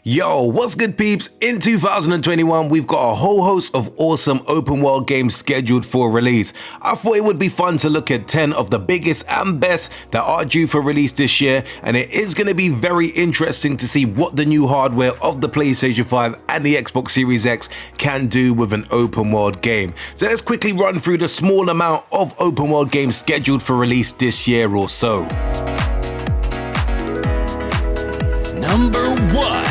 Yo, what's good peeps? In 2021, we've got a whole host of awesome open world games scheduled for release. I thought it would be fun to look at 10 of the biggest and best that are due for release this year, and it is going to be very interesting to see what the new hardware of the PlayStation 5 and the Xbox Series X can do with an open world game. So let's quickly run through the small amount of open world games scheduled for release this year or so. Number 1.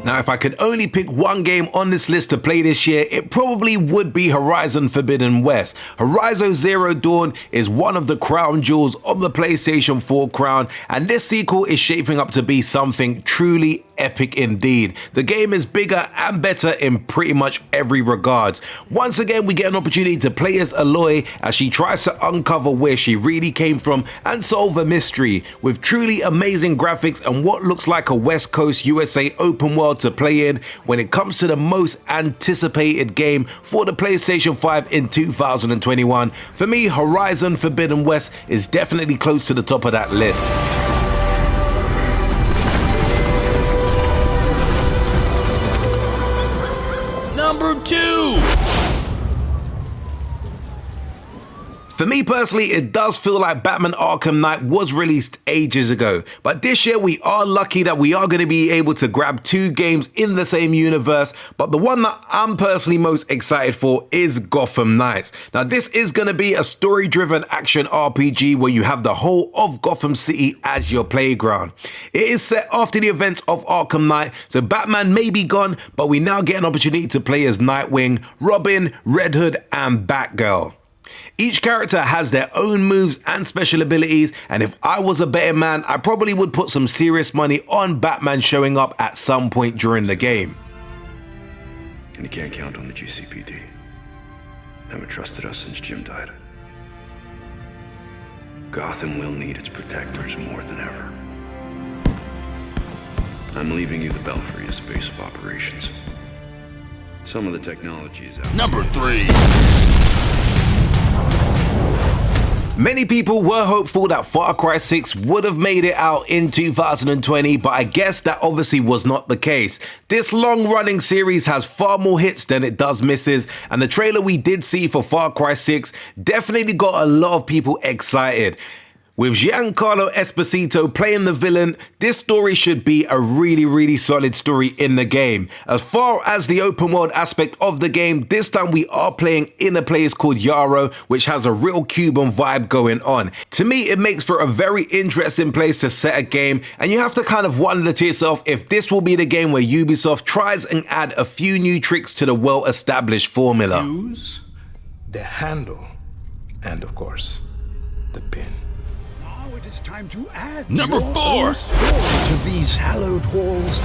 Now, if I could only pick one game on this list to play this year, it probably would be Horizon Forbidden West. Horizon Zero Dawn is one of the crown jewels of the PlayStation 4 crown, and this sequel is shaping up to be something truly epic indeed. The game is bigger and better in pretty much every regard. Once again, we get an opportunity to play as Aloy as she tries to uncover where she really came from and solve a mystery, with truly amazing graphics and what looks like a West Coast USA open world to play in when it comes to the most anticipated game for the PlayStation 5 in 2021. For me, Horizon Forbidden West is definitely close to the top of that list. Number 2. For me personally, it does feel like Batman Arkham Knight was released ages ago, but this year we are lucky that we are going to be able to grab two games in the same universe, but the one that I'm personally most excited for is Gotham Knights. Now, this is going to be a story-driven action RPG where you have the whole of Gotham City as your playground. It is set after the events of Arkham Knight, so Batman may be gone, but we now get an opportunity to play as Nightwing, Robin, Red Hood, and Batgirl. Each character has their own moves and special abilities, and if I was a betting man, I probably would put some serious money on Batman showing up at some point during the game. And you can't count on the GCPD. Haven't trusted us since Jim died. Gotham will need its protectors more than ever. I'm leaving you the Belfry as base of operations. Some of the technology is out. Number 3. Many people were hopeful that Far Cry 6 would have made it out in 2020, but I guess that obviously was not the case. This long-running series has far more hits than it does misses, and the trailer we did see for Far Cry 6 definitely got a lot of people excited. With Giancarlo Esposito playing the villain, this story should be a really solid story in the game. As far as the open world aspect of the game, this time we are playing in a place called Yarrow, which has a real Cuban vibe going on. To me, it makes for a very interesting place to set a game, and you have to kind of wonder to yourself if this will be the game where Ubisoft tries and add a few new tricks to the well-established formula. Use the handle, and of course, the pin. It's time to add Number 4 to these hallowed halls.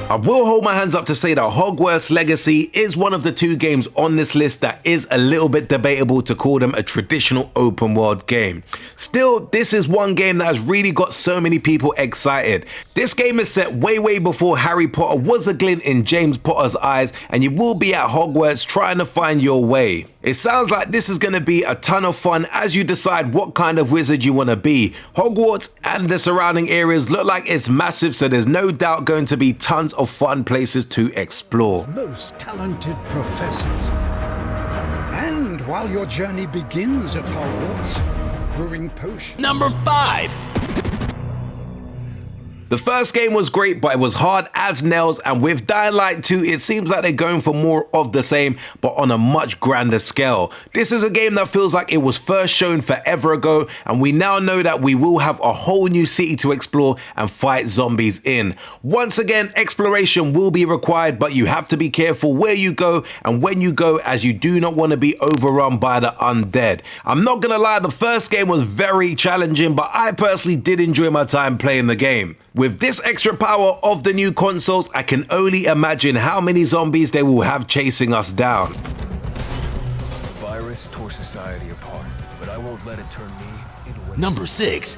I will hold my hands up to say that Hogwarts Legacy is one of the two games on this list that is a little bit debatable to call them a traditional open world game. Still, this is one game that has really got so many people excited. This game is set way before Harry Potter was a glint in James Potter's eyes, and you will be at Hogwarts trying to find your way. It sounds like this is going to be a ton of fun as you decide what kind of wizard you want to be. Hogwarts and the surrounding areas look like it's massive, so there's no doubt going to be tons of fun places to explore. Most talented professors. And while your journey begins at Hogwarts, brewing potions. Number 5. The first game was great, but it was hard as nails, and with Dying Light 2, it seems like they're going for more of the same, but on a much grander scale. This is a game that feels like it was first shown forever ago, and we now know that we will have a whole new city to explore and fight zombies in. Once again, exploration will be required, but you have to be careful where you go and when you go, as you do not want to be overrun by the undead. I'm not gonna lie, the first game was very challenging, but I personally did enjoy my time playing the game. With this extra power of the new consoles, I can only imagine how many zombies they will have chasing us down. The virus tore society apart, but I won't let it turn me. Number 6.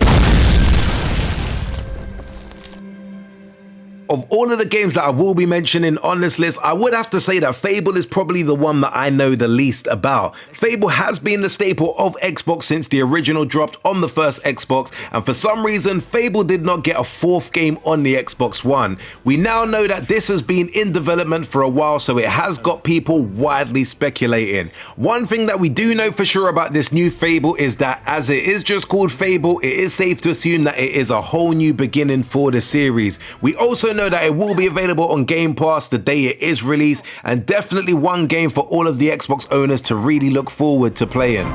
Of all of the games that I will be mentioning on this list, I would have to say that Fable is probably the one that I know the least about. Fable has been the staple of Xbox since the original dropped on the first Xbox, and for some reason, Fable did not get a fourth game on the Xbox One. We now know that this has been in development for a while, so it has got people widely speculating. One thing that we do know for sure about this new Fable is that as it is just called Fable, it is safe to assume that it is a whole new beginning for the series. We also know that it will be available on Game Pass the day it is released, and definitely one game for all of the Xbox owners to really look forward to playing.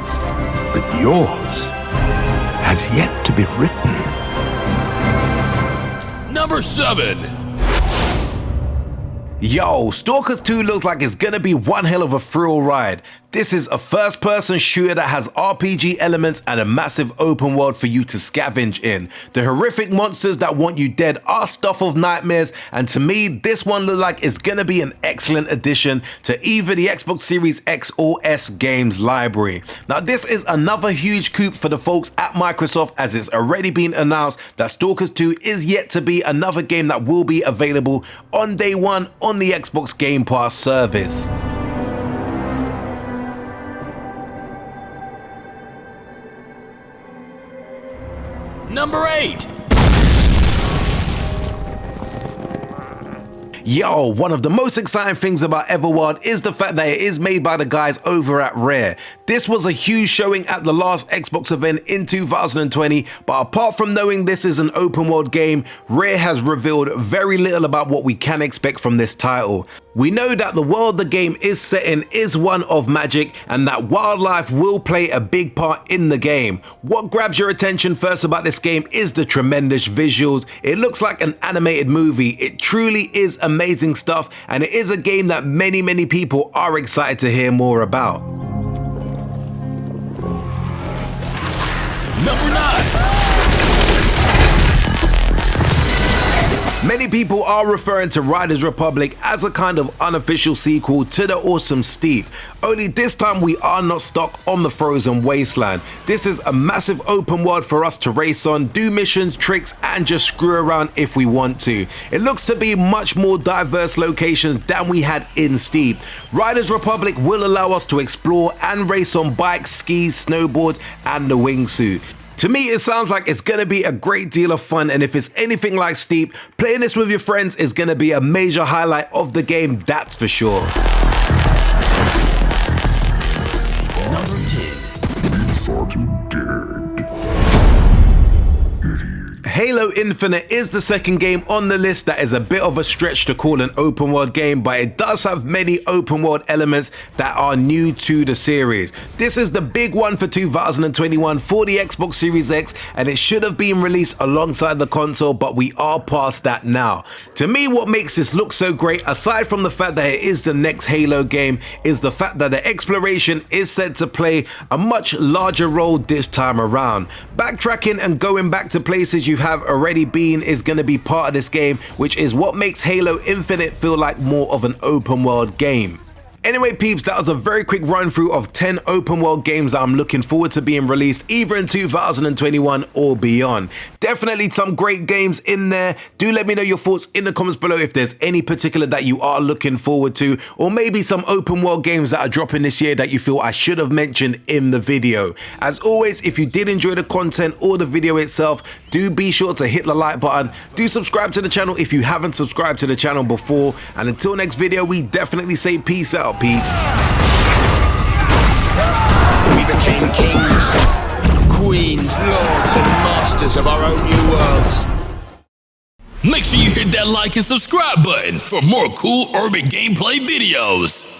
But yours has yet to be written. Number 7. Yo, Stalkers 2 looks like it's gonna be one hell of a thrill ride. This is a first-person shooter that has RPG elements and a massive open world for you to scavenge in. The horrific monsters that want you dead are stuff of nightmares, and to me, this one looks like it's gonna be an excellent addition to either the Xbox Series X or S games library. Now, this is another huge coup for the folks at Microsoft, as it's already been announced that Stalkers 2 is yet to be another game that will be available on day one on the Xbox Game Pass service. Number 8. Yo, one of the most exciting things about Everword is the fact that it is made by the guys over at Rare. This was a huge showing at the last Xbox event in 2020, but apart from knowing this is an open world game, Rare has revealed very little about what we can expect from this title. We know that the world the game is set in is one of magic, and that wildlife will play a big part in the game. What grabs your attention first about this game is the tremendous visuals. It looks like an animated movie. It truly is amazing stuff, and it is a game that many people are excited to hear more about. Number 9. Many people are referring to Riders Republic as a kind of unofficial sequel to the awesome Steep, only this time we are not stuck on the frozen wasteland. This is a massive open world for us to race on, do missions, tricks, and just screw around if we want to. It looks to be much more diverse locations than we had in Steep. Riders Republic will allow us to explore and race on bikes, skis, snowboards, and the wingsuit. To me, it sounds like it's going to be a great deal of fun, and if it's anything like Steep, playing this with your friends is going to be a major highlight of the game, that's for sure. Number 10. Thought you dared. Halo Infinite is the second game on the list that is a bit of a stretch to call an open world game, but it does have many open world elements that are new to the series. This is the big one for 2021 for the Xbox Series X, and it should have been released alongside the console, but we are past that now. To me, what makes this look so great, aside from the fact that it is the next Halo game, is the fact that the exploration is said to play a much larger role this time around. Backtracking and going back to places you have already been is going to be part of this game, which is what makes Halo Infinite feel like more of an open world game. Anyway peeps, that was a very quick run through of 10 open world games that I'm looking forward to being released either in 2021 or beyond. Definitely some great games in there. Do let me know your thoughts in the comments below if there's any particular that you are looking forward to, or maybe some open world games that are dropping this year that you feel I should have mentioned in the video. As always, if you did enjoy the content or the video itself, do be sure to hit the like button. Do subscribe to the channel if you haven't subscribed to the channel before, and until next video, we definitely say peace out, peeps. We became kings, queens, lords, and masters of our own new worlds. Make sure you hit that like and subscribe button for more cool urban gameplay videos.